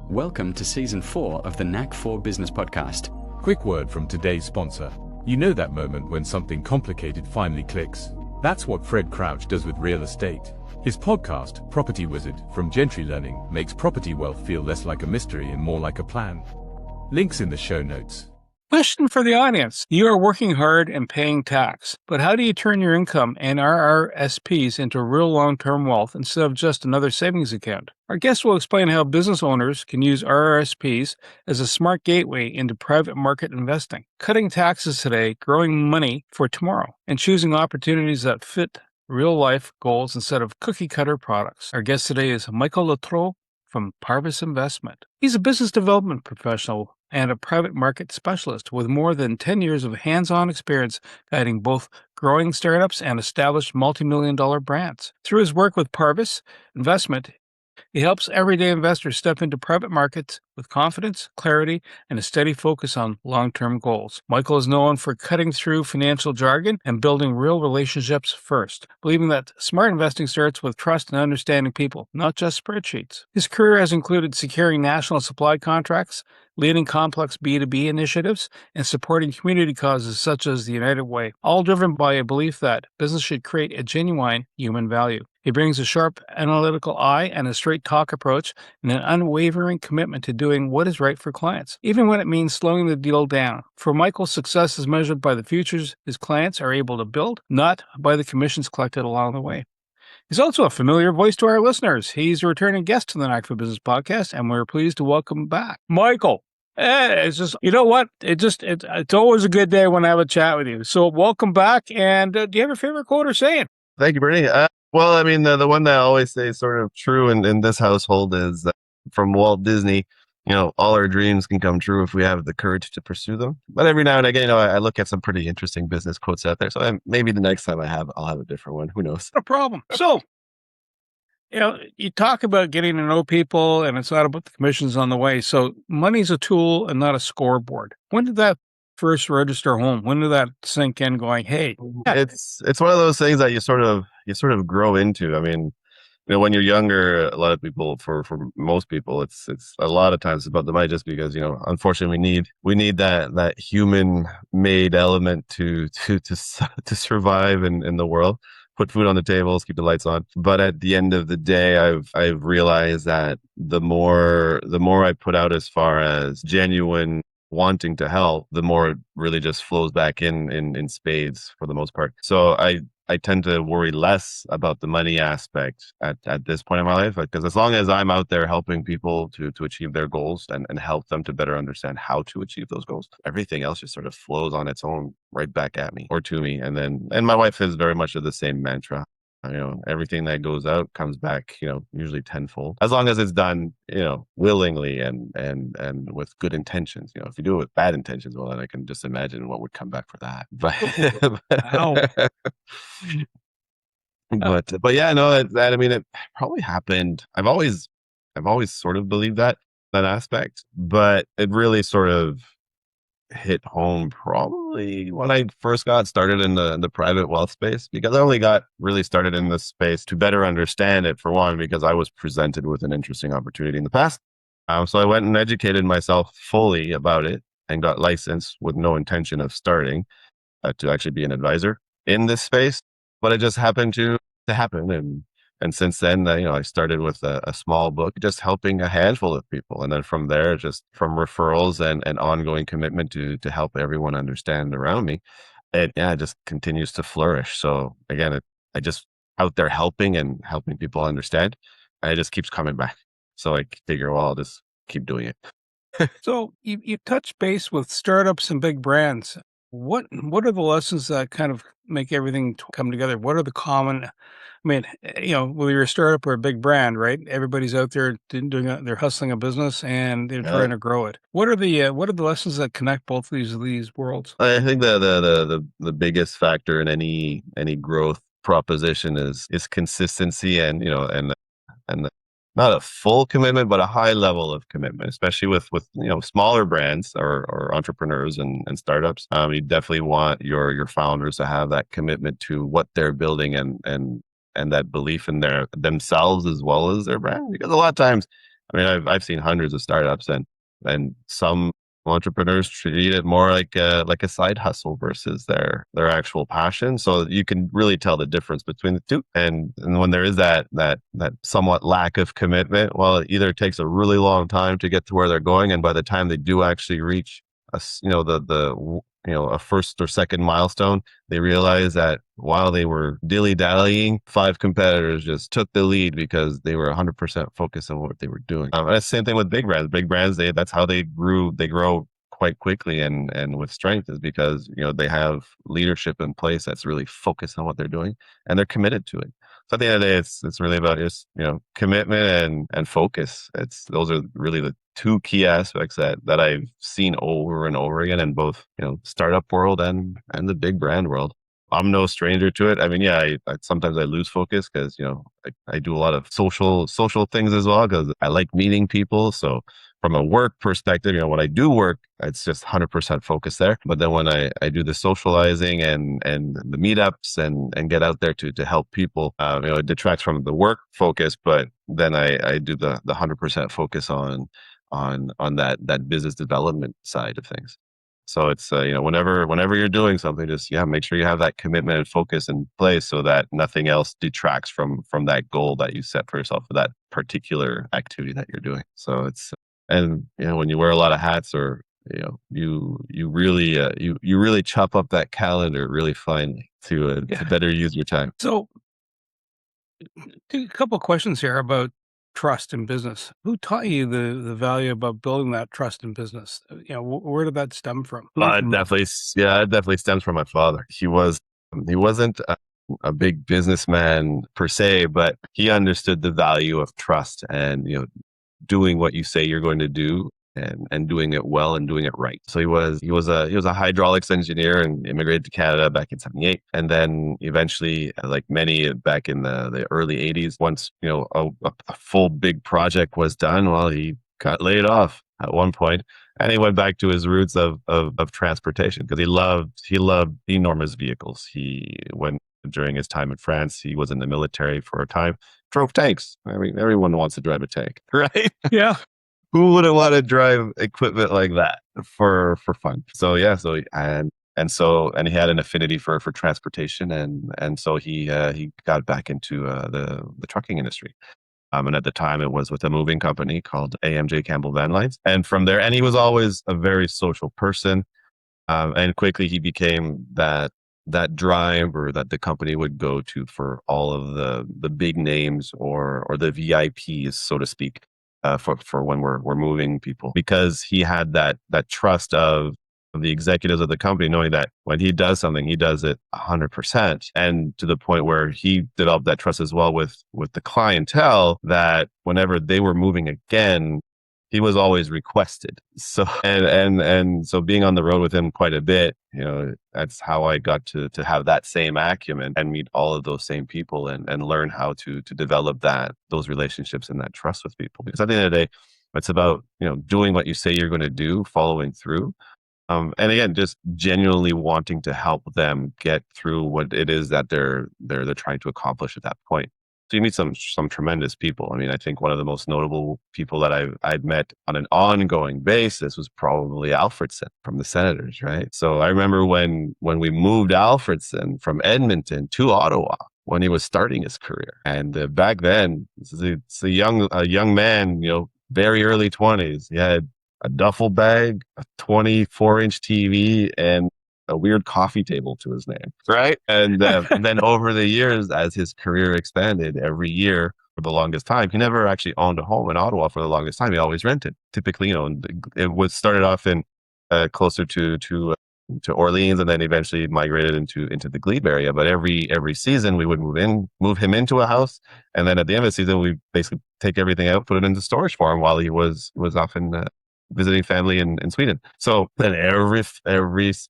Welcome to Season 4 of the NAC 4 Business Podcast. Quick word from today's sponsor. You know that moment when something complicated finally clicks? That's what Fred Crouch does with real estate. His podcast, Property Wizard, from Gentry Learning, makes property wealth feel less like a mystery and more like a plan. Links in the show notes. Question for the audience. You are working hard and paying tax, but how do you turn your income and RRSPs into real long-term wealth instead of just another savings account? Our guest will explain how business owners can use RRSPs as a smart gateway into private market investing, cutting taxes today, growing money for tomorrow, and choosing opportunities that fit real-life goals instead of cookie-cutter products. Our guest today is Michael Lautru from Parvis Investment. He's a business development professional and a private market specialist with more than 10 years of hands-on experience guiding both growing startups and established multi-million-dollar brands. Through his work with Parvis Investment, he helps everyday investors step into private markets with confidence, clarity, and a steady focus on long-term goals. Michael is known for cutting through financial jargon and building real relationships first, believing that smart investing starts with trust and understanding people, not just spreadsheets. His career has included securing national supply contracts, leading complex B2B initiatives, and supporting community causes such as the United Way, all driven by a belief that business should create a genuine human value. He brings a sharp analytical eye and a straight talk approach and an unwavering commitment to doing what is right for clients, even when it means slowing the deal down. For Michael, success is measured by the futures his clients are able to build, not by the commissions collected along the way. He's also a familiar voice to our listeners. He's a returning guest to the NAC 4 Business Podcast, and we're pleased to welcome back Michael. It's just, you know what? It's always a good day when I have a chat with you. So welcome back. And do you have a favorite quote or saying? Thank you, Bernie. Well, I mean, the one that I always say is sort of true in this household is from Walt Disney. You know, all our dreams can come true if we have the courage to pursue them. But every now and again, I look at some pretty interesting business quotes out there. So maybe the next time I'll have a different one. Who knows? No problem. So, you talk about getting to know people, and it's not about the commissions on the way. So money's a tool and not a scoreboard. When did that first register home? When did that sink in going, hey? It's one of those things that you sort of grow into. I mean, when you're younger, a lot of people, for most people, it's a lot of times about the money, just because, unfortunately we need that human made element to survive in the world. Put food on the tables, keep the lights on. But at the end of the day, I've realized that the more I put out as far as genuine wanting to help, the more it really just flows back in spades for the most part. So I tend to worry less about the money aspect at this point in my life, because as long as I'm out there helping people to achieve their goals and help them to better understand how to achieve those goals, everything else just sort of flows on its own right back at me or to me. And my wife is very much of the same mantra. Everything that goes out comes back, usually tenfold, as long as it's done, willingly and with good intentions. If you do it with bad intentions, well, then I can just imagine what would come back for that. But yeah, no, it probably happened. I've always sort of believed that aspect, but it really sort of hit home probably when I first got started in the private wealth space, because I only got really started in this space to better understand it, for one, because I was presented with an interesting opportunity in the past. So I went and educated myself fully about it and got licensed with no intention of starting to actually be an advisor in this space. But it just happened to happen. And since then, I started with a small book, just helping a handful of people. And then from there, just from referrals and ongoing commitment to help everyone understand around me, it just continues to flourish. So again, I just out there helping people understand, and it just keeps coming back. So I figure, well, I'll just keep doing it. So you touch base with startups and big brands. What are the lessons that kind of make everything come together? What are the common? I mean, whether you're a startup or a big brand, right? Everybody's out there they're hustling a business and they're trying to grow it. What are the lessons that connect both of these worlds? I think the biggest factor in any growth proposition is consistency and not a full commitment, but a high level of commitment, especially with smaller brands or entrepreneurs and startups. You definitely want your founders to have that commitment to what they're building and that belief in themselves as well as their brand. Because a lot of times I mean, I've seen hundreds of startups, and some entrepreneurs treat it more like a side hustle versus their actual passion. So you can really tell the difference between the two. And when there is that somewhat lack of commitment, well, it either takes a really long time to get to where they're going, and by the time they do actually reach a first or second milestone, they realize that while they were dilly-dallying, five competitors just took the lead because they were 100% focused on what they were doing. And it's the same thing with big brands. Big brands, that's how they grew. They grow quite quickly and with strength, is because they have leadership in place that's really focused on what they're doing, and they're committed to it. So at the end of the day, it's really about just commitment and focus. Those are really the two key aspects that I've seen over and over again in both startup world and the big brand world. I'm no stranger to it. I mean, yeah, I sometimes I lose focus because I do a lot of social things as well, because I like meeting people. So from a work perspective, when I do work, it's just 100% focus there. But then when I do the socializing and the meetups and get out there to help people, it detracts from the work focus. But then I do the 100% focus on that business development side of things. So it's whenever you're doing something, just make sure you have that commitment and focus in place so that nothing else detracts from that goal that you set for yourself for that particular activity that you're doing. So it's and when you wear a lot of hats, or you really chop up that calendar really finely to better use your time. So, a couple of questions here about trust in business. Who taught you the value about building that trust in business? Where did that stem from? It definitely stems from my father. He wasn't a big businessman per se, but he understood the value of trust and doing what you say you're going to do, and doing it well and doing it right. So he was a hydraulics engineer and immigrated to Canada back in '78, and then eventually, like many back in the early '80s, once a full big project was done, well, he got laid off at one point, and he went back to his roots of transportation, because he loved enormous vehicles. During his time in France, he was in the military for a time, drove tanks. I mean, everyone wants to drive a tank, right? Yeah. Who wouldn't want to drive equipment like that for fun? So and he had an affinity for transportation, and so he got back into the trucking industry. And at the time, it was with a moving company called AMJ Campbell Van Lines. And from there, and he was always a very social person. And quickly he became that driver that the company would go to for all of the big names, or the VIPs, so to speak, for when we're moving people, because he had that trust of the executives of the company, knowing that when he does something, he does it 100%, and to the point where he developed that trust as well with the clientele, that whenever they were moving again, he was always requested. So and so being on the road with him quite a bit, that's how I got to have that same acumen and meet all of those same people, and learn how to develop those relationships and that trust with people. Because at the end of the day, it's about doing what you say you're going to do, following through. And again, just genuinely wanting to help them get through what it is that they're trying to accomplish at that point. So you meet some tremendous people. I mean, I think one of the most notable people that I'd met on an ongoing basis was probably Alfredson from the Senators, right? So I remember when we moved Alfredson from Edmonton to Ottawa, when he was starting his career, and back then, it's a young man, very early 20s. He had a duffel bag, a 24-inch TV, and a weird coffee table to his name, right? And then over the years, as his career expanded, every year for the longest time, he never actually owned a home in Ottawa for the longest time. He always rented. Typically, it was started off in closer to Orleans, and then eventually migrated into the Glebe area. But every season, we would move him into a house, and then at the end of the season, we basically take everything out, put it into storage for him while he was often visiting family in Sweden. So then every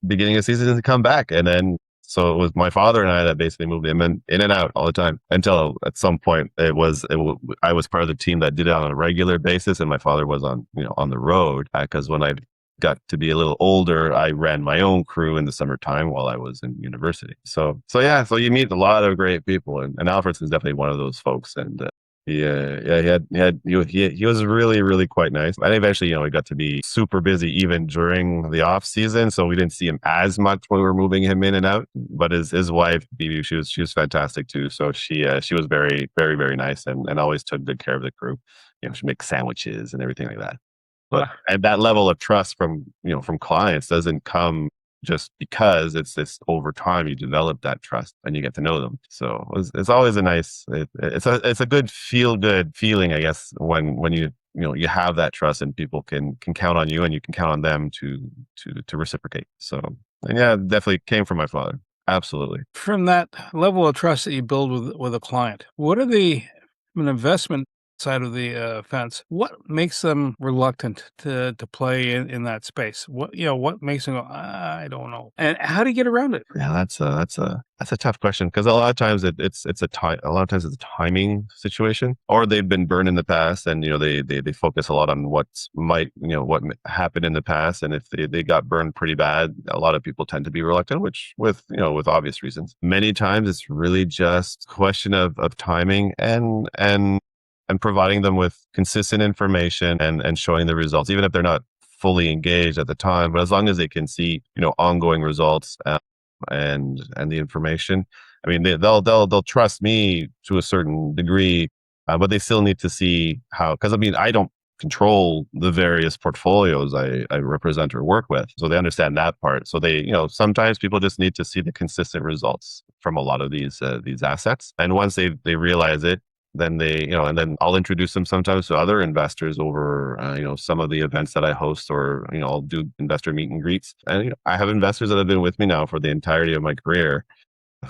beginning of season, he'd come back, and then so it was my father and I that basically moved him in and out all the time, until at some point I was part of the team that did it on a regular basis, and my father was on the road, because when I got to be a little older, I ran my own crew in the summertime while I was in university. So you meet a lot of great people, and Alfredson is definitely one of those folks. And He was really, really quite nice. And eventually, he got to be super busy even during the off season. So we didn't see him as much when we were moving him in and out. But his wife, Bibi, she was fantastic too. So she was very, very, very nice and always took good care of the crew. She makes sandwiches and everything like that. But and that level of trust from clients doesn't come just because it's this over time you develop that trust and you get to know them. So it's always it's a good good feeling, I guess, when you have that trust and people can count on you and you can count on them to reciprocate. So and yeah, it definitely came from my father. Absolutely. From that level of trust that you build with a client, what are from an investment side of the fence? What makes them reluctant to play in that space? What makes them go, I don't know, and how do you get around it? Yeah, that's a tough question because a lot of times a lot of times it's a timing situation, or they've been burned in the past, and they focus a lot on what happened in the past, and if they got burned pretty bad, a lot of people tend to be reluctant, which with obvious reasons. Many times it's really just a question of timing and providing them with consistent information and showing the results, even if they're not fully engaged at the time. But as long as they can see, ongoing results and the information, I mean, they'll trust me to a certain degree, but they still need to see how. Because I mean, I don't control the various portfolios I represent or work with, so they understand that part. So they, sometimes people just need to see the consistent results from a lot of these assets, and once they realize it, then and then I'll introduce them sometimes to other investors over, some of the events that I host, or, I'll do investor meet and greets. And, I have investors that have been with me now for the entirety of my career.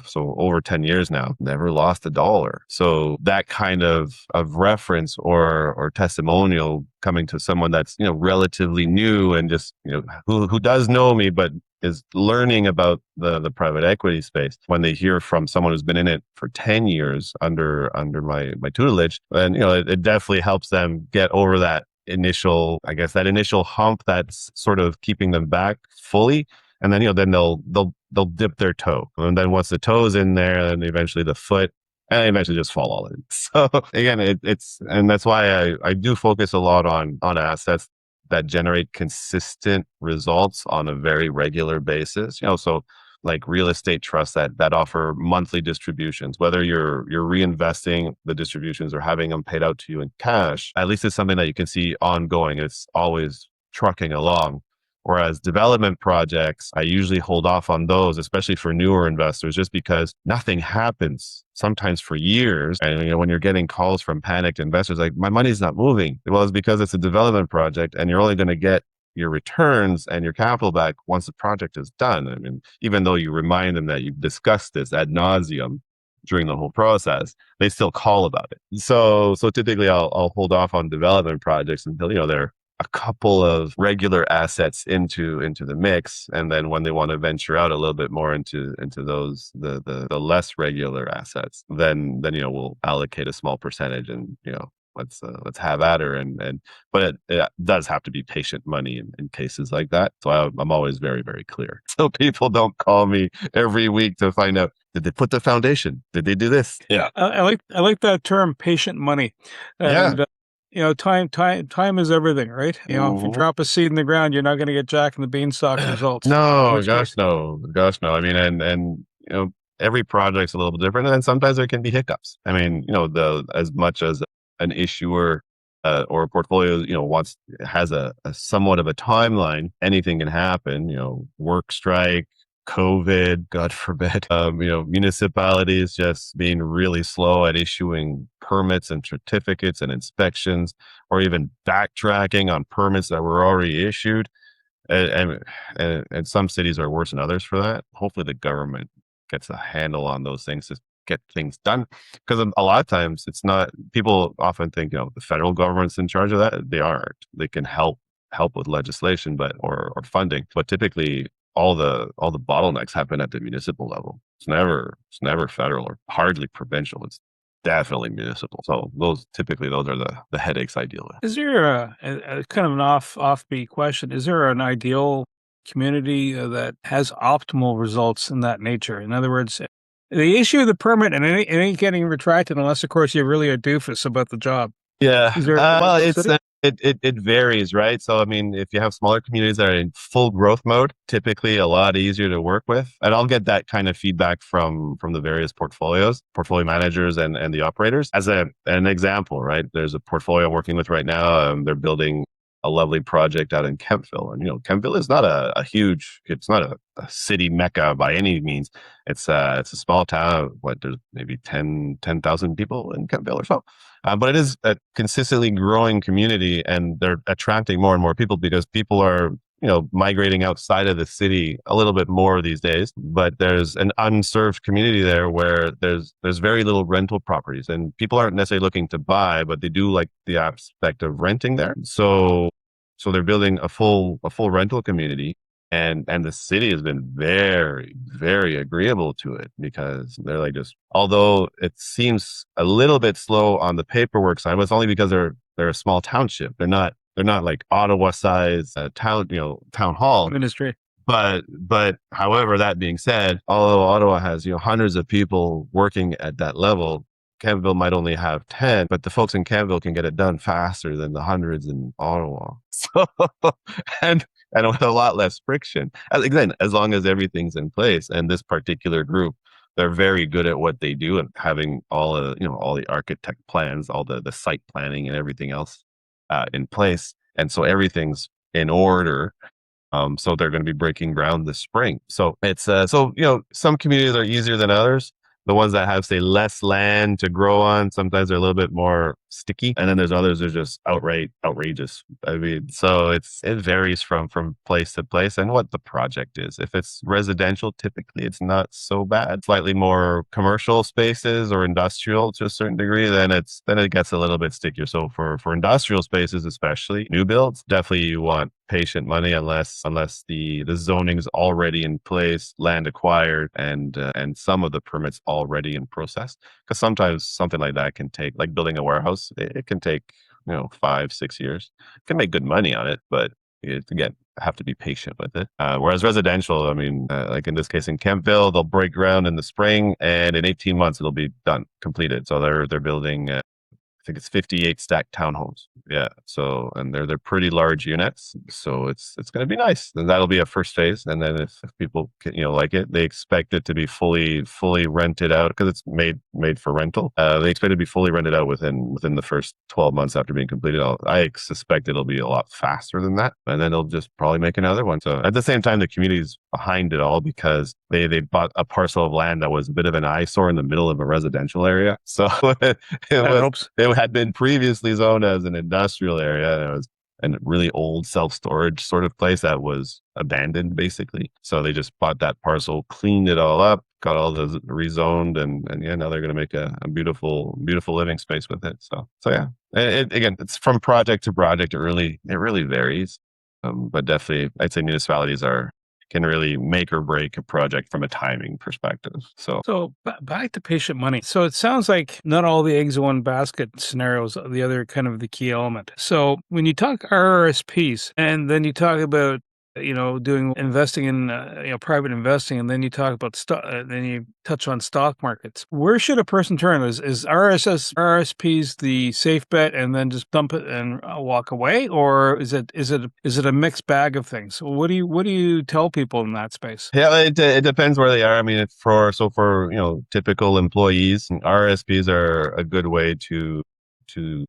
So over 10 years now, never lost a dollar. So that kind of reference or testimonial coming to someone that's, relatively new and just, who does know me, but is learning about the private equity space. When they hear from someone who's been in it for 10 years under my tutelage, then, it definitely helps them get over that initial hump that's sort of keeping them back fully. And then, then they'll dip their toe. And then once the toe is in there, then eventually the foot, and they eventually just fall all in. So again, and that's why I do focus a lot on assets that generate consistent results on a very regular basis. So like real estate trusts that offer monthly distributions, whether you're reinvesting the distributions or having them paid out to you in cash, at least it's something that you can see ongoing. It's always trucking along. Whereas development projects, I usually hold off on those, especially for newer investors, just because nothing happens sometimes for years. And when you're getting calls from panicked investors, like, my money's not moving. Well, it's because it's a development project and you're only going to get your returns and your capital back once the project is done. I mean, even though you remind them that you've discussed this ad nauseum during the whole process, they still call about it. So typically I'll hold off on development projects until, they're a couple of regular assets into the mix, and then when they want to venture out a little bit more into those the less regular assets, then we'll allocate a small percentage, and let's have at her, but it does have to be patient money in cases like that. So I'm always very, very clear, so people don't call me every week to find out, did they put the foundation, did they do this? Yeah, I like that term, patient money, and time is everything, right? If you drop a seed in the ground, you're not going to get Jack and the Beanstalk results. No, gosh, no. I mean, and every project's a little bit different, and then sometimes there can be hiccups. I mean, as much as an issuer or a portfolio, has a somewhat of a timeline, anything can happen. Work strike, COVID, God forbid, municipalities just being really slow at issuing permits and certificates and inspections, or even backtracking on permits that were already issued. And some cities are worse than others for that. Hopefully the government gets a handle on those things to get things done. Because a lot of times it's not, people often think, the federal government's in charge of that. They aren't. They can help with legislation, or funding. But typically all the bottlenecks happen at the municipal level. It's never federal or hardly provincial. It's definitely municipal. So those are the headaches I deal with. Is there a kind of an offbeat question? Is there an ideal community that has optimal results in that nature? In other words, They issue the permit and it ain't getting retracted unless, of course, you're really a doofus about the job. Yeah. Is there Well, a it's city? it varies, right? So I mean, if you have smaller communities that are in full growth mode, typically a lot easier to work with. And I'll get that kind of feedback from the various portfolio managers and the operators. As an example, right? There's a portfolio I'm working with right now. They're building a lovely project out in Kemptville. And Kemptville is not a huge, it's not a city mecca by any means. It's a small town. There's maybe 10,000 people in Kemptville or so. But it is a consistently growing community, and they're attracting more and more people because people are, migrating outside of the city a little bit more these days. But there's an unserved community there where there's very little rental properties, and people aren't necessarily looking to buy, but they do like the aspect of renting there. So they're building a full rental community. And the city has been very, very agreeable to it because they're like, just although it seems a little bit slow on the paperwork side, but it's only because they're a small township. They're not like Ottawa size town hall Ministry. But however, that being said, although Ottawa has hundreds of people working at that level, Campbell might only have 10, but the folks in Campbell can get it done faster than the hundreds in Ottawa. So, and with a lot less friction. Again, as long as everything's in place. And this particular group, they're very good at what they do and having all the architect plans, all the site planning and everything else in place. And so everything's in order. So they're going to be breaking ground this spring. So it's some communities are easier than others. The ones that have, say, less land to grow on, sometimes they're a little bit more sticky. And then there's others that are just outright outrageous. I mean, so it varies from place to place and what the project is. If it's residential, typically it's not so bad. Slightly more commercial spaces or industrial to a certain degree, then it gets a little bit stickier. So for industrial spaces, especially new builds, definitely you want patient money unless the zoning's already in place, land acquired, and some of the permits already in process. Because sometimes something like that can take, like building a warehouse, it can take 5-6 years. You can make good money on it, but again, have to be patient with it. Whereas residential, I mean, like in this case in Kemptville, they'll break ground in the spring, and in 18 months it'll be done, completed. So they're building. I think it's 58 stacked townhomes. Yeah. So, and they're pretty large units. So it's going to be nice. And that'll be a first phase. And then if people like it, they expect it to be fully rented out because it's made for rental. They expect it to be fully rented out within the first 12 months after being completed. I suspect it'll be a lot faster than that. And then they'll just probably make another one. So at the same time, the community's behind it all because they bought a parcel of land that was a bit of an eyesore in the middle of a residential area. So it had been previously zoned as an industrial area, and it was a really old self-storage sort of place that was abandoned basically. So they just bought that parcel, cleaned it all up, got all those rezoned, and now they're going to make a beautiful living space with it. So yeah, again, it's from project to project. It really varies, but definitely I'd say municipalities can really make or break a project from a timing perspective. So back to patient money. So it sounds like not all the eggs in one basket scenarios are the other kind of the key element. So when you talk RRSPs and then you talk about doing investing in private investing, and then you talk about then you touch on stock markets. Where should a person turn? Is RRSPs the safe bet, and then just dump it and walk away, or is it a mixed bag of things? What do you tell people in that space? Yeah, it depends where they are. I mean, for typical employees, RRSPs are a good way to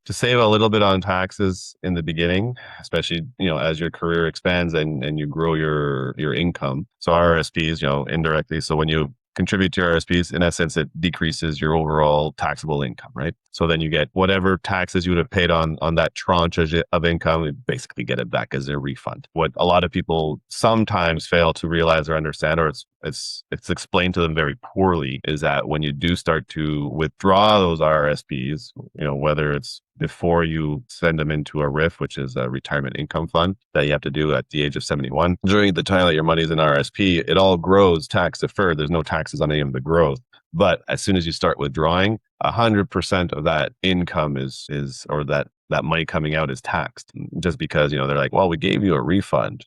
save a little bit on taxes in the beginning, especially, as your career expands and you grow your income. So RRSPs, indirectly. So when you contribute to RRSPs, in essence, it decreases your overall taxable income, right? So then you get whatever taxes you would have paid on that tranche of income, you basically get it back as a refund. What a lot of people sometimes fail to realize or understand, or it's explained to them very poorly, is that when you do start to withdraw those RRSPs, whether it's before you send them into a RIF, which is a retirement income fund that you have to do at the age of 71. During the time that your money is in RRSP, it all grows tax deferred. There's no taxes on any of the growth. But as soon as you start withdrawing, 100% of that income is or that that money coming out is taxed just because, they're like, well, we gave you a refund,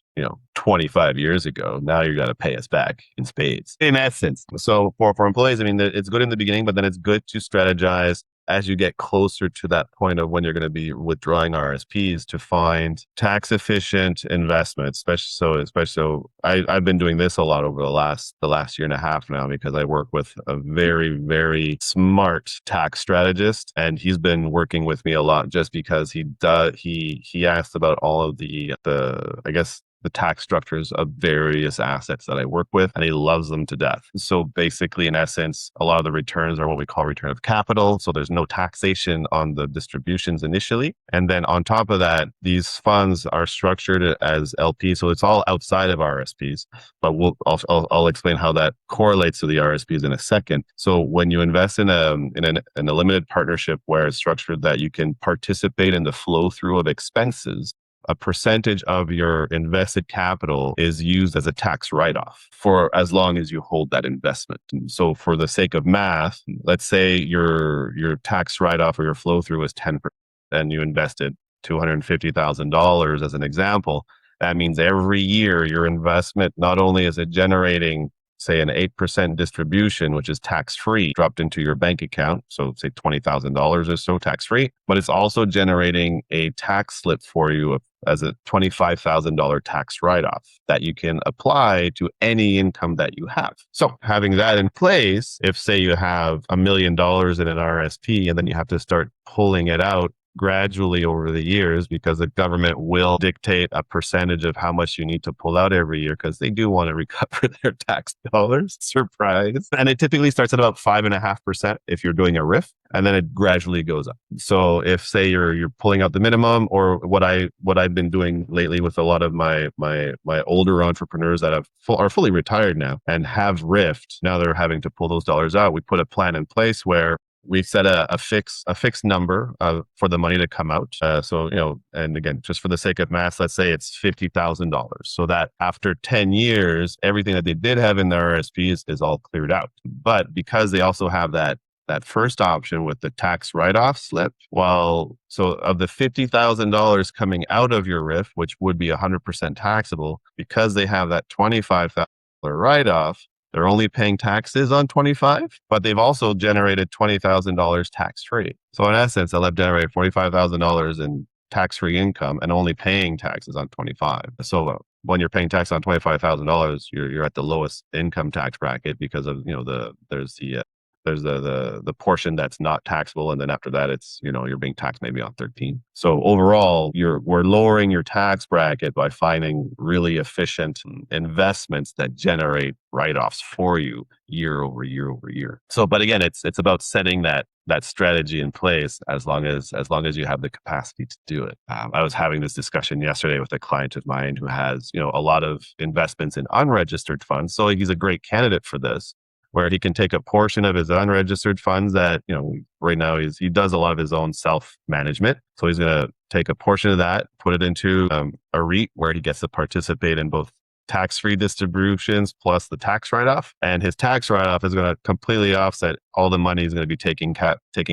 25 years ago. Now you're going to pay us back in spades, in essence. So for employees, I mean, it's good in the beginning, but then it's good to strategize as you get closer to that point of when you're going to be withdrawing RSPs to find tax efficient investments, especially so I've been doing this a lot over the last year and a half now, because I work with a very, very smart tax strategist, and he's been working with me a lot just because he asked about all of the I guess the tax structures of various assets that I work with, and he loves them to death. So basically, in essence, a lot of the returns are what we call return of capital. So there's no taxation on the distributions initially. And then on top of that, these funds are structured as LP. So it's all outside of RSPs, but I'll explain how that correlates to the RSPs in a second. So when you invest in a limited partnership where it's structured that you can participate in the flow through of expenses, a percentage of your invested capital is used as a tax write-off for as long as you hold that investment. And so for the sake of math, let's say your tax write-off or your flow through is 10%, and you invested $250,000 as an example. That means every year your investment, not only is it generating, say, an 8% distribution, which is tax-free, dropped into your bank account, so say $20,000 or so tax-free, but it's also generating a tax slip for you as a $25,000 tax write-off that you can apply to any income that you have. So having that in place, if say you have $1 million in an RSP and then you have to start pulling it out gradually over the years, because the government will dictate a percentage of how much you need to pull out every year, because they do want to recover their tax dollars. Surprise. And it typically starts at about 5.5% if you're doing a RIF, and then it gradually goes up. So if say you're pulling out the minimum, or what I've been doing lately with a lot of my older entrepreneurs that are fully retired now and have RIFed, now they're having to pull those dollars out. We put a plan in place where we set a fixed number for the money to come out. And again, just for the sake of math, let's say it's $50,000. So that after 10 years, everything that they did have in their RSPs is all cleared out. But because they also have that first option with the tax write-off slip, so of the $50,000 coming out of your RIF, which would be 100% taxable, because they have that $25,000 write-off, they're only paying taxes on 25, but they've also generated $20,000 tax-free. So in essence, they'll have generated $45,000 in tax-free income and only paying taxes on 25. So when you're paying tax on $25,000, you're at the lowest income tax bracket, because of, there's the portion that's not taxable, and then after that it's, you're being taxed maybe on 13. So overall, we're lowering your tax bracket by finding really efficient investments that generate write-offs for you year over year over year. So, but again, it's about setting that strategy in place as long as you have the capacity to do it. I was having this discussion yesterday with a client of mine who has, a lot of investments in unregistered funds. So he's a great candidate for this, where he can take a portion of his unregistered funds that, right now he does a lot of his own self-management. So he's going to take a portion of that, put it into a REIT where he gets to participate in both tax-free distributions plus the tax write-off. And his tax write-off is going to completely offset all the money he's going to be taking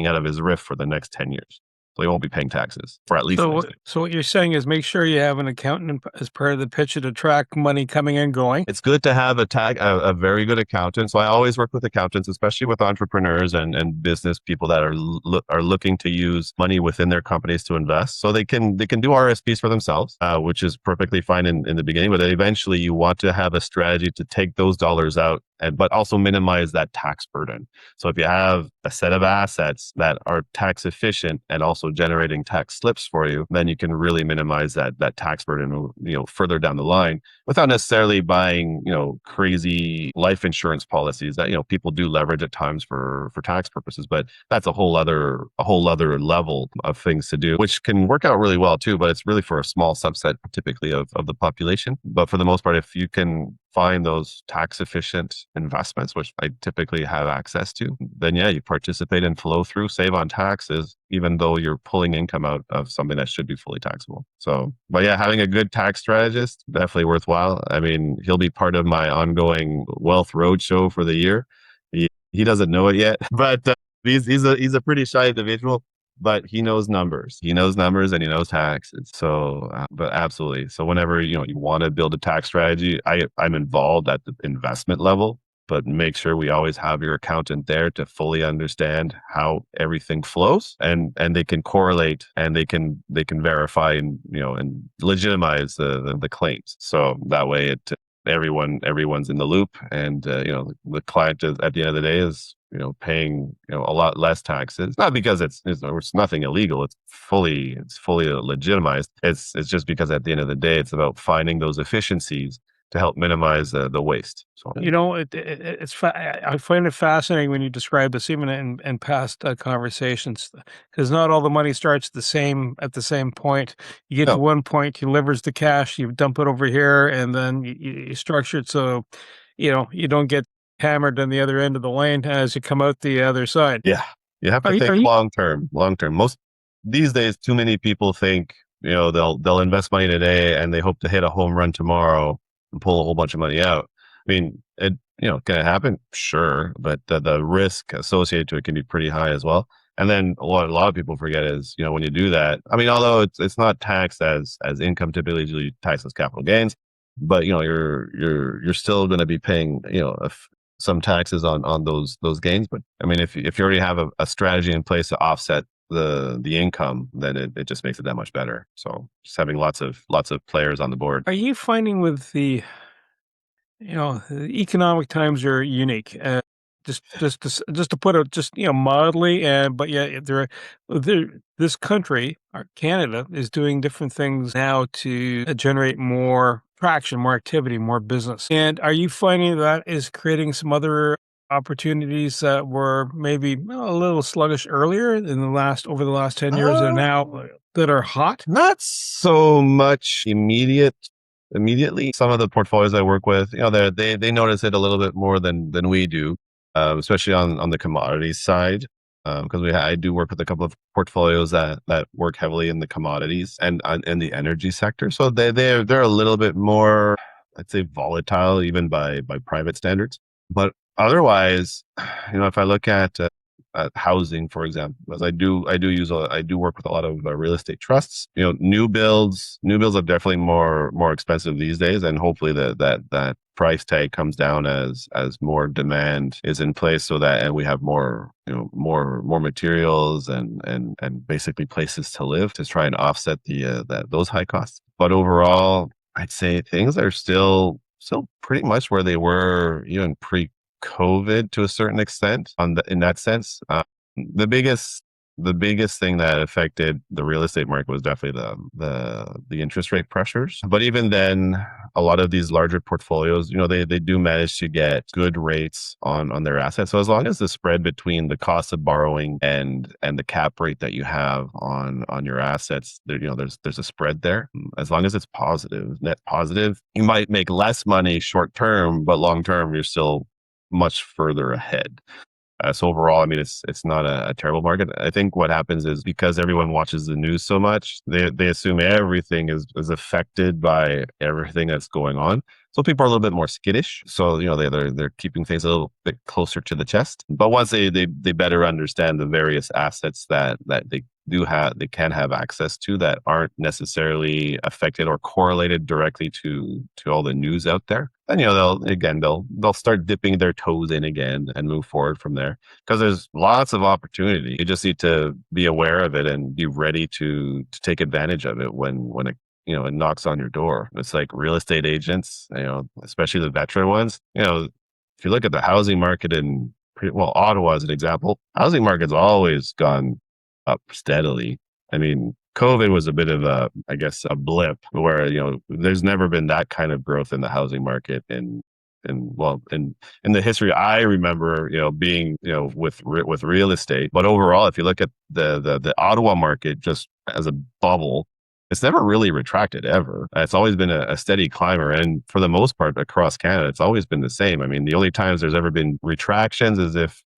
out of his RIF for the next 10 years. So he won't be paying taxes for at least. So what you're saying is make sure you have an accountant as part of the picture to track money coming and going. It's good to have a very good accountant. So I always work with accountants, especially with entrepreneurs and business people that are looking to use money within their companies to invest. So they can do RSPs for themselves, which is perfectly fine in the beginning. But eventually, you want to have a strategy to take those dollars out, but also minimize that tax burden. So if you have a set of assets that are tax efficient and also generating tax slips for you, then you can really minimize that tax burden, further down the line, without necessarily buying, crazy life insurance policies that, people do leverage at times for tax purposes. But that's a whole other level of things to do, which can work out really well too, but it's really for a small subset typically of the population. But for the most part, if you can find those tax efficient investments, which I typically have access to, then yeah, you participate in flow through, save on taxes, even though you're pulling income out of something that should be fully taxable. So, but yeah, having a good tax strategist, definitely worthwhile. I mean, he'll be part of my ongoing wealth roadshow for the year. He doesn't know it yet, but he's a pretty shy individual. but he knows numbers. He knows numbers and he knows taxes. So, but absolutely. So whenever, you want to build a tax strategy, I'm involved at the investment level, but make sure we always have your accountant there to fully understand how everything flows, and they can correlate, and they can verify, and, and legitimize the claims. So that way everyone's in the loop, and the client is, at the end of the day, is paying a lot less taxes, not because it's nothing illegal. It's fully legitimized. It's just because at the end of the day, it's about finding those efficiencies to help minimize the waste. So I find it fascinating when you describe this, even in past conversations, because not all the money starts at the same point. You get to no, one point, you leverage the cash, you dump it over here, and then you structure it so you don't get hammered on the other end of the lane as you come out the other side. yeah, you have to Are think you long term. Long term. Most these days, too many people think they'll invest money today and they hope to hit a home run tomorrow and pull a whole bunch of money out. I mean, can it happen? Sure, but the risk associated to it can be pretty high as well. And then what a lot of people forget is, when you do that, I mean, although it's not taxed as income, typically usually taxed as capital gains, but you're still going to be paying some taxes on those gains. But I mean, if you already have a strategy in place to offset the income, then it just makes it that much better. So just having lots of players on the board. Are you finding with the economic times are unique. Just to put it just mildly, and but yeah, this country, or Canada, is doing different things now to generate more traction, more activity, more business. And are you finding that is creating some other opportunities that were maybe a little sluggish earlier over the last 10 years, and now that are hot? Not so much immediately. Some of the portfolios I work with, they notice it a little bit more than we do, especially on the commodities side. Because I do work with a couple of portfolios that work heavily in the commodities and in the energy sector. So they're a little bit more, I'd say, volatile, even by private standards. But otherwise, if I look at housing, for example, as I do work with a lot of real estate trusts. New builds are definitely more expensive these days, and hopefully that price tag comes down as more demand is in place, so that, and we have more materials and basically places to live to try and offset those high costs. But overall, I'd say things are still pretty much where they were even pre-COVID to a certain extent in that sense. The biggest thing that affected the real estate market was definitely the interest rate pressures. But even then, a lot of these larger portfolios, they do manage to get good rates on their assets. So as long as the spread between the cost of borrowing and the cap rate that you have on your assets, there's a spread there. As long as it's net positive, you might make less money short term, but long term, you're still much further ahead. So overall, I mean, it's not a terrible market. I think what happens is, because everyone watches the news so much, they assume everything is affected by everything that's going on. So people are a little bit more skittish. So they're keeping things a little bit closer to the chest. But once they better understand the various assets that they can have access to, that aren't necessarily affected or correlated directly to all the news out there, then they'll start dipping their toes in again and move forward from there, because there's lots of opportunity. You just need to be aware of it and be ready to take advantage of it when it knocks on your door. It's like real estate agents, especially the veteran ones. If you look at the housing market in Ottawa as an example, housing market's always gone up steadily. I mean, COVID was a bit of a blip where, there's never been that kind of growth in the housing market in the history I remember, being, with real estate. But overall, if you look at the Ottawa market just as a bubble, it's never really retracted ever. It's always been a steady climber. And for the most part across Canada, it's always been the same. I mean, the only times there's ever been retractions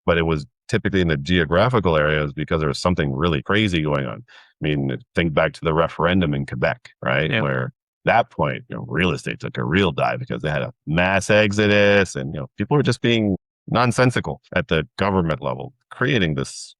but it was typically in the geographical areas because there was something really crazy going on. I mean, think back to the referendum in Quebec, right? Yeah. Where that point, real estate took a real dive because they had a mass exodus, and people were just being nonsensical at the government level, creating this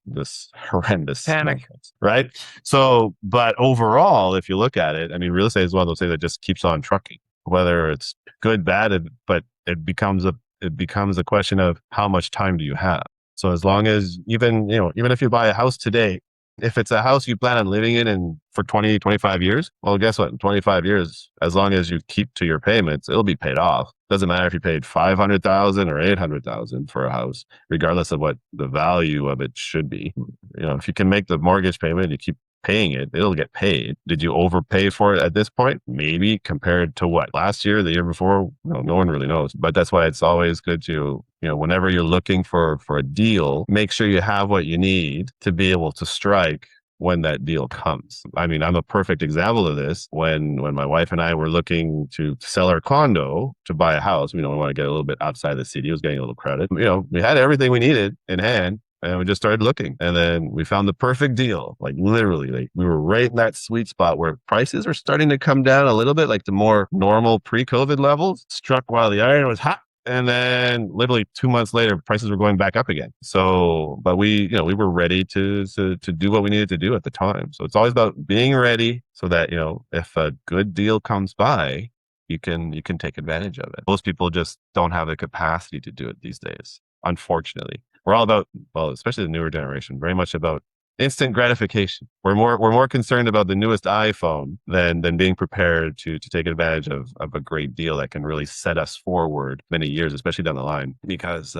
horrendous Panic. nonsense, right? So, but overall, if you look at it, I mean, real estate is one of those things that just keeps on trucking, whether it's good, bad, but it becomes a question of how much time do you have. So as long as even if you buy a house today, if it's a house you plan on living in for 20, 25 years, well, guess what? In 25 years, as long as you keep to your payments, it'll be paid off. Doesn't matter if you paid 500,000 or 800,000 for a house, regardless of what the value of it should be. If you can make the mortgage payment, you keep paying it, it'll get paid. Did you overpay for it at this point? Maybe, compared to what? Last year, the year before? No one really knows. But that's why it's always good to, whenever you're looking for a deal, make sure you have what you need to be able to strike when that deal comes. I mean, I'm a perfect example of this. When my wife and I were looking to sell our condo to buy a house, we want to get a little bit outside the city. It was getting a little crowded. We had everything we needed in hand. And we just started looking, and then we found the perfect deal. Like literally, like we were right in that sweet spot where prices are starting to come down a little bit, like the more normal pre-COVID levels. Struck while the iron was hot. And then literally 2 months later, prices were going back up again. So, but we were ready to do what we needed to do at the time. So it's always about being ready so that, if a good deal comes by, you can take advantage of it. Most people just don't have the capacity to do it these days, unfortunately. We're all about, well, especially the newer generation, very much about instant gratification. We're more concerned about the newest iPhone than being prepared to take advantage of a great deal that can really set us forward many years, especially down the line. Because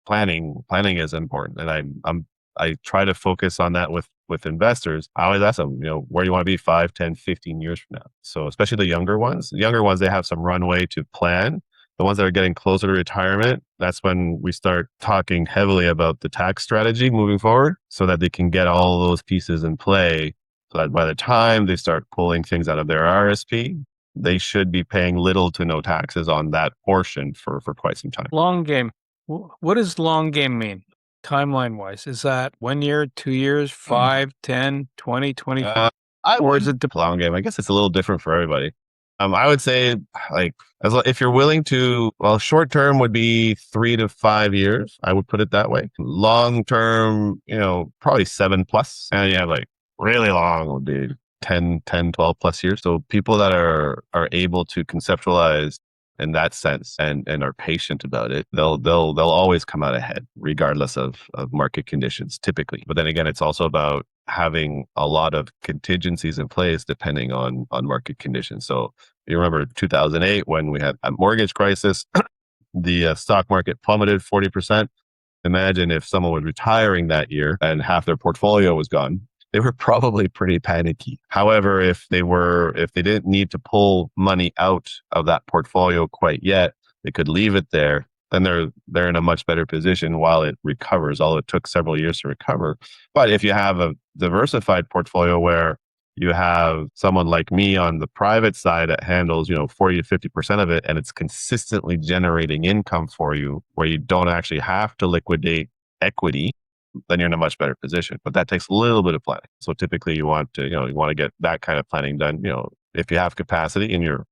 planning is important, and I try to focus on that with investors. I always ask them, where you want to be 5, 10, 15 years from now. So especially the younger ones, they have some runway to plan. The ones that are getting closer to retirement, that's when we start talking heavily about the tax strategy moving forward so that they can get all those pieces in play so that by the time they start pulling things out of their RRSP, they should be paying little to no taxes on that portion for quite some time. Long game. What does long game mean? Timeline wise, is that 1 year, 2 years, 5, 10, 20, 25? Or is it the long game? I guess it's a little different for everybody. I would say, like, if you're willing to, well, short term would be 3 to 5 years. I would put it that way. Long term, probably 7+. And you have like really long would be 10, 12 plus years. So people that are able to conceptualize in that sense and are patient about it, they'll always come out ahead regardless of market conditions typically. But then again, it's also about having a lot of contingencies in place depending on market conditions. So you remember 2008 when we had a mortgage crisis, the stock market plummeted 40%. Imagine if someone was retiring that year and half their portfolio was gone. They were probably pretty panicky. However, if they didn't need to pull money out of that portfolio quite yet, they could leave it there. Then they're in a much better position while it recovers. Although it took several years to recover. But if you have a diversified portfolio where you have someone like me on the private side that handles 40 to 50% of it, and it's consistently generating income for you, where you don't actually have to liquidate equity, then you're in a much better position. But that takes a little bit of planning. So typically you want to get that kind of planning done, if you have capacity in your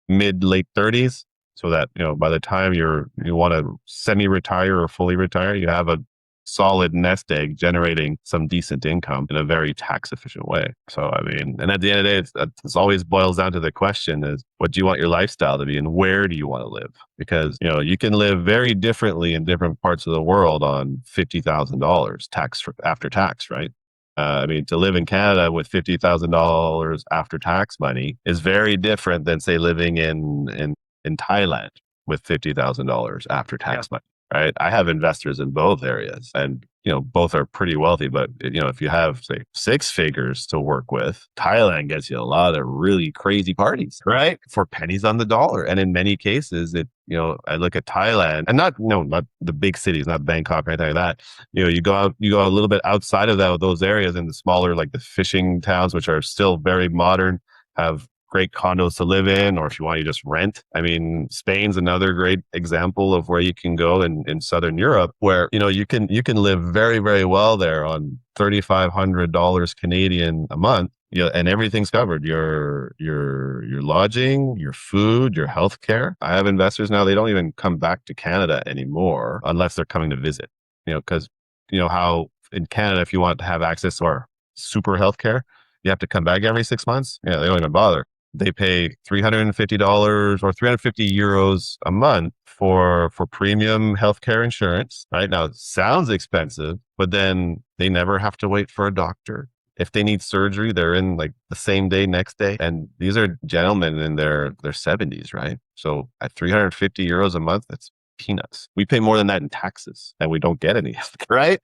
late 30s, so that, by the time you want to semi-retire or fully retire, you have a solid nest egg generating some decent income in a very tax efficient way. So, I mean, and at the end of the day, it's always boils down to the question is, what do you want your lifestyle to be and where do you want to live? Because, you can live very differently in different parts of the world on $50,000 after tax, right? I mean, to live in Canada with $50,000 after tax money is very different than, say, living in Thailand with $50,000 after tax money, right? I have investors in both areas and, both are pretty wealthy, but if you have, say, 6 figures to work with, Thailand gets you a lot of really crazy parties, right? For pennies on the dollar. And in many cases, I look at Thailand and not the big cities, not Bangkok or anything like that. You go a little bit outside of those areas in the smaller, like the fishing towns, which are still very modern, have great condos to live in, or if you want, you just rent. I mean, Spain's another great example of where you can go in Southern Europe, where, you can live very, very well there on $3,500 Canadian a month. Yeah, and everything's covered. Your lodging, your food, your healthcare. I have investors now, they don't even come back to Canada anymore unless they're coming to visit. Because how in Canada, if you want to have access to our super healthcare, you have to come back every 6 months. Yeah, they don't even bother. They pay $350 or 350 euros a month for premium healthcare insurance. Right now, it sounds expensive, but then they never have to wait for a doctor. If they need surgery, they're in like the same day, next day. And these are gentlemen in their 70s, right? So at 350 euros a month, that's peanuts. We pay more than that in taxes and we don't get any, right?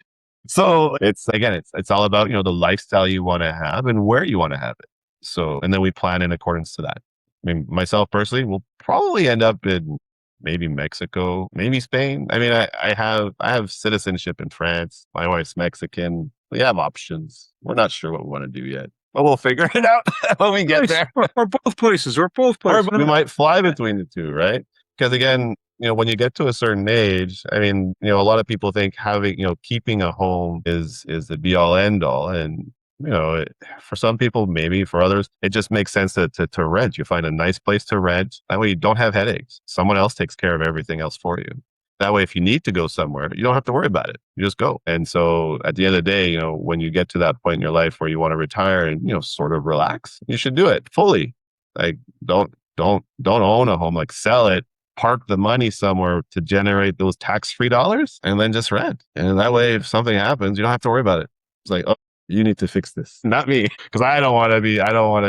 So it's all about, the lifestyle you want to have and where you want to have it. So, and then we plan in accordance to that. I mean, myself personally will probably end up in maybe Mexico, maybe Spain. I mean, I have citizenship in France. My wife's Mexican. We have options. We're not sure what we want to do yet, but we'll figure it out when we get there. Or both places. Or both Or places. we might fly between the two, right? Because again, when you get to a certain age, I mean, a lot of people think having, keeping a home is the be all end all. And, for some people, maybe for others, it just makes sense to rent. You find a nice place to rent. That way you don't have headaches. Someone else takes care of everything else for you. That way, if you need to go somewhere, you don't have to worry about it. You just go. And so at the end of the day, when you get to that point in your life where you want to retire and, sort of relax, you should do it fully. Like don't own a home, like sell it, park the money somewhere to generate those tax-free dollars and then just rent. And that way, if something happens, you don't have to worry about it. It's like, oh, you need to fix this. Not me. Cause I don't want to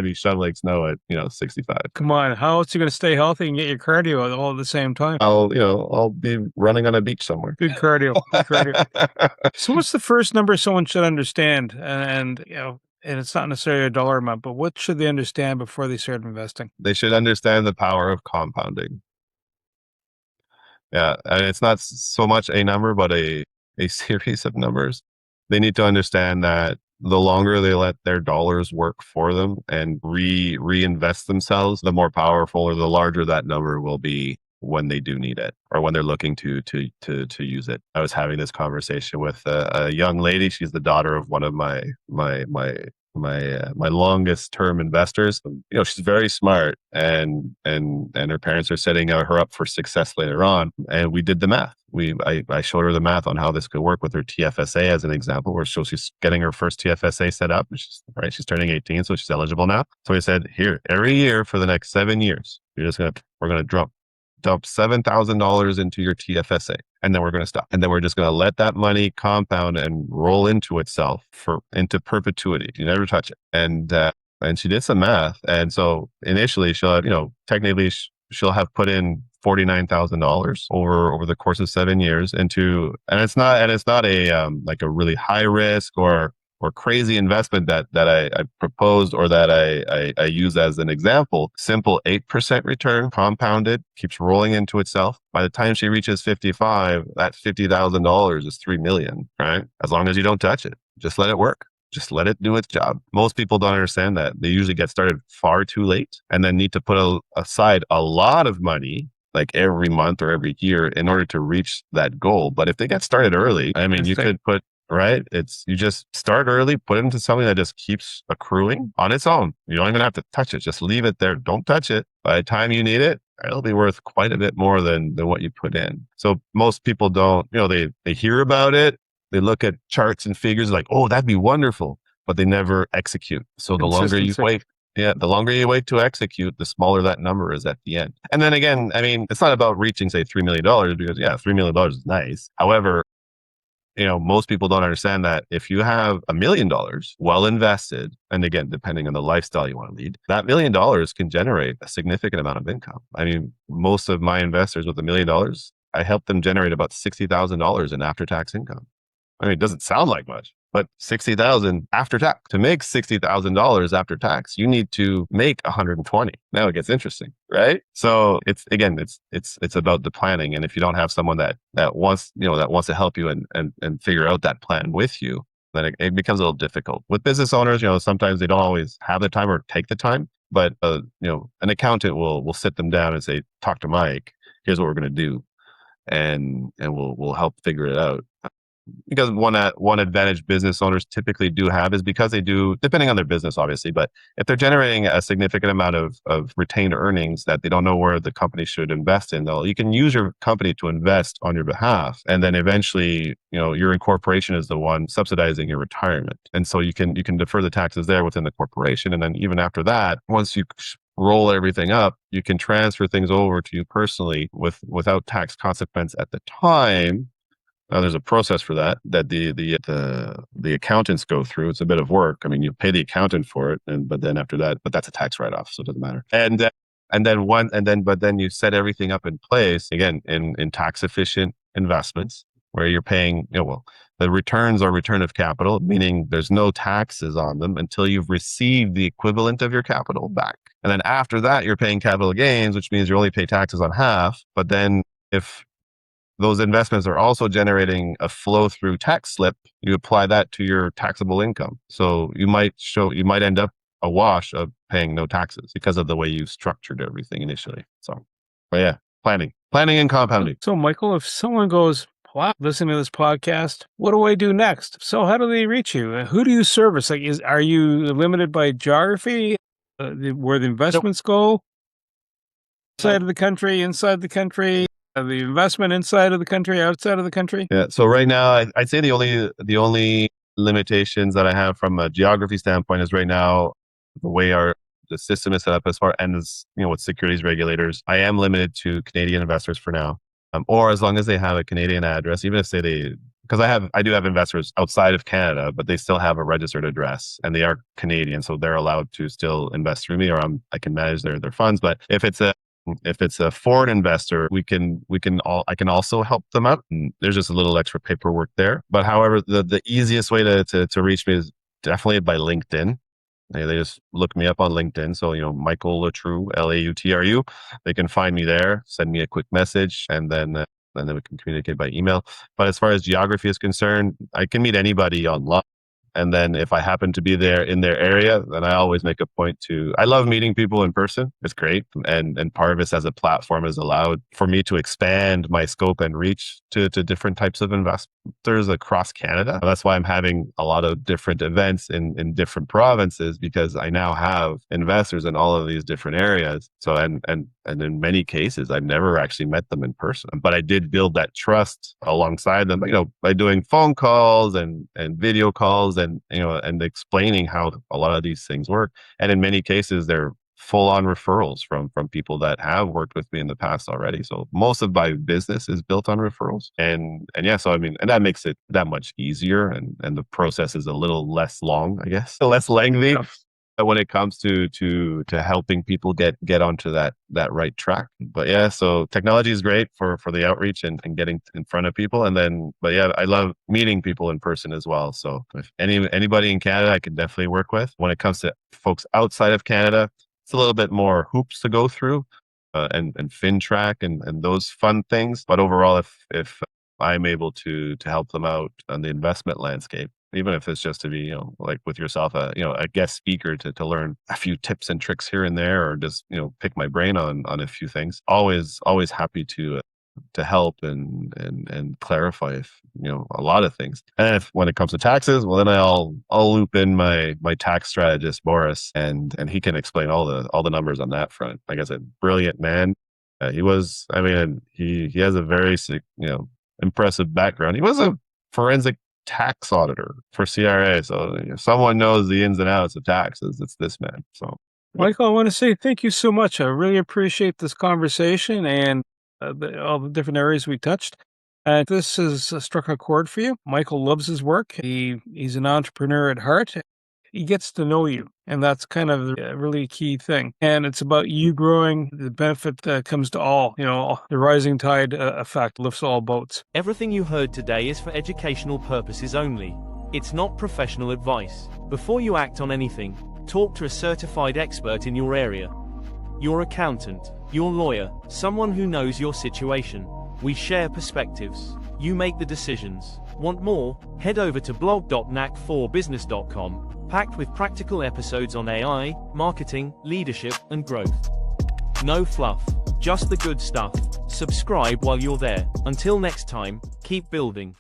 be shoveling snow at, 65. Come on. How else are you going to stay healthy and get your cardio all at the same time? I'll be running on a beach somewhere. Good cardio. Good cardio. So what's the first number someone should understand? And it's not necessarily a dollar amount, but what should they understand before they start investing? They should understand the power of compounding. Yeah. And it's not so much a number, but a series of numbers. They need to understand that the longer they let their dollars work for them and reinvest themselves, the more powerful or the larger that number will be when they do need it or when they're looking to use it. I was having this conversation with a young lady. She's the daughter of one of my longest term investors. She's very smart and her parents are setting her up for success later on. And we did the math. I showed her the math on how this could work with her TFSA as an example, where she's getting her first TFSA set up. She's turning 18, so she's eligible now. So we said, here, every year for the next 7 years, we're going to dump $7,000 into your TFSA. And then we're going to stop. And then we're just going to let that money compound and roll into itself into perpetuity. You never touch it. And she did some math. And so initially she'll have, technically she'll have put in $49,000 over the course of 7 years and it's not a like a really high risk or crazy investment that I proposed or that I use as an example. Simple 8% return, compounded, keeps rolling into itself. By the time she reaches 55, that $50,000 is $3 million, right? As long as you don't touch it, just let it work. Just let it do its job. Most people don't understand that. They usually get started far too late and then need to put aside a lot of money, like every month or every year, in order to reach that goal. But if they get started early, I mean, you could put, right? You just start early, put it into something that just keeps accruing on its own. You don't even have to touch it. Just leave it there. Don't touch it. By the time you need it, it'll be worth quite a bit more than what you put in. So most people don't, they hear about it. They look at charts and figures like, oh, that'd be wonderful, but they never execute. So the longer you wait, the longer you wait to execute, the smaller that number is at the end. And then again, I mean, it's not about reaching, say, $3 million because $3 million is nice. However, most people don't understand that if you have $1 million well invested, and again, depending on the lifestyle you want to lead, that $1 million can generate a significant amount of income. I mean, most of my investors with $1 million, I help them generate about $60,000 in after-tax income. I mean, it doesn't sound like much, but 60,000 after tax. To make $60,000 after tax, you need to make 120. Now it gets interesting, right? So it's about the planning. And if you don't have someone that wants to help you and figure out that plan with you, then it becomes a little difficult. With business owners, sometimes they don't always have the time or take the time, but an accountant will sit them down and say, talk to Mike, here's what we're going to do. And we'll help figure it out. because one advantage business owners typically do have is because they do, depending on their business, obviously, but if they're generating a significant amount of retained earnings that they don't know where the company should invest in, though, you can use your company to invest on your behalf. And then eventually, your incorporation is the one subsidizing your retirement. And so you can defer the taxes there within the corporation. And then even after that, once you roll everything up, you can transfer things over to you personally without tax consequence at the time. Now, there's a process for that the accountants go through. It's a bit of work. I mean, you pay the accountant for it, but then after that, but that's a tax write-off, so it doesn't matter. But then you set everything up in place again in tax efficient investments where you're paying. The returns are return of capital, meaning there's no taxes on them until you've received the equivalent of your capital back. And then after that, you're paying capital gains, which means you only pay taxes on half. But then if those investments are also generating a flow through tax slip, you apply that to your taxable income. So you might end up a wash of paying no taxes because of the way you structured everything initially. So, but yeah, planning and compounding. So Michael, if someone goes, wow, listen to this podcast, what do I do next? So how do they reach you? Who do you service? Like, are you limited by geography, where the investments go? Outside of the country, inside the country? The investment inside of the country, outside of the country? Yeah. So right now, I'd say the only limitations that I have from a geography standpoint is right now the way the system is set up as far as with securities regulators. I am limited to Canadian investors for now, or as long as they have a Canadian address, even if because I do have investors outside of Canada, but they still have a registered address and they are Canadian, so they're allowed to still invest through me, or I can manage their funds. But if it's a foreign investor, I can also help them out. And there's just a little extra paperwork there. But however, the easiest way to reach me is definitely by LinkedIn. They just look me up on LinkedIn. So, Michael Lautru, Lautru. They can find me there, send me a quick message, and then we can communicate by email. But as far as geography is concerned, I can meet anybody online. And then if I happen to be there in their area, then I always make a point I love meeting people in person. It's great. And part of it as a platform has allowed for me to expand my scope and reach to different types of investors across Canada. That's why I'm having a lot of different events in different provinces, because I now have investors in all of these different areas. So, and in many cases, I've never actually met them in person, but I did build that trust alongside them, by doing phone calls and video calls and explaining how a lot of these things work. And in many cases, they're full on referrals from people that have worked with me in the past already. So most of my business is built on referrals. And yeah, so and that makes it that much easier. And the process is a little less long, I guess, less lengthy. Yeah. When it comes to helping people get onto that right track. But yeah, so technology is great for the outreach and getting in front of people. But yeah, I love meeting people in person as well. So if anybody in Canada, I can definitely work with. When it comes to folks outside of Canada, it's a little bit more hoops to go through and FinTrack and those fun things. But overall, if I'm able to help them out on the investment landscape, even if it's just to be, like with yourself, a guest speaker to learn a few tips and tricks here and there, or just, pick my brain on a few things. Always happy to help and clarify, a lot of things. And when it comes to taxes, well, then I'll loop in my tax strategist, Boris, and he can explain all the numbers on that front. Like I said, brilliant man. He has a very, impressive background. He was a forensic tax auditor for CRA. So if someone knows the ins and outs of taxes, it's this man. So Michael, I want to say thank you so much. I really appreciate this conversation and all the different areas we touched. This has struck a chord for you. Michael loves his work. He's an entrepreneur at heart. He gets to know you, and that's kind of a really key thing. And it's about you growing. The benefit that comes to all. The rising tide effect lifts all boats. Everything you heard today is for educational purposes only. It's not professional advice. Before you act on anything, talk to a certified expert in your area. Your accountant, your lawyer, someone who knows your situation. We share perspectives. You make the decisions. Want more? Head over to blog.knack4business.com, packed with practical episodes on AI, marketing, leadership, and growth. No fluff, just the good stuff. Subscribe while you're there. Until next time, keep building.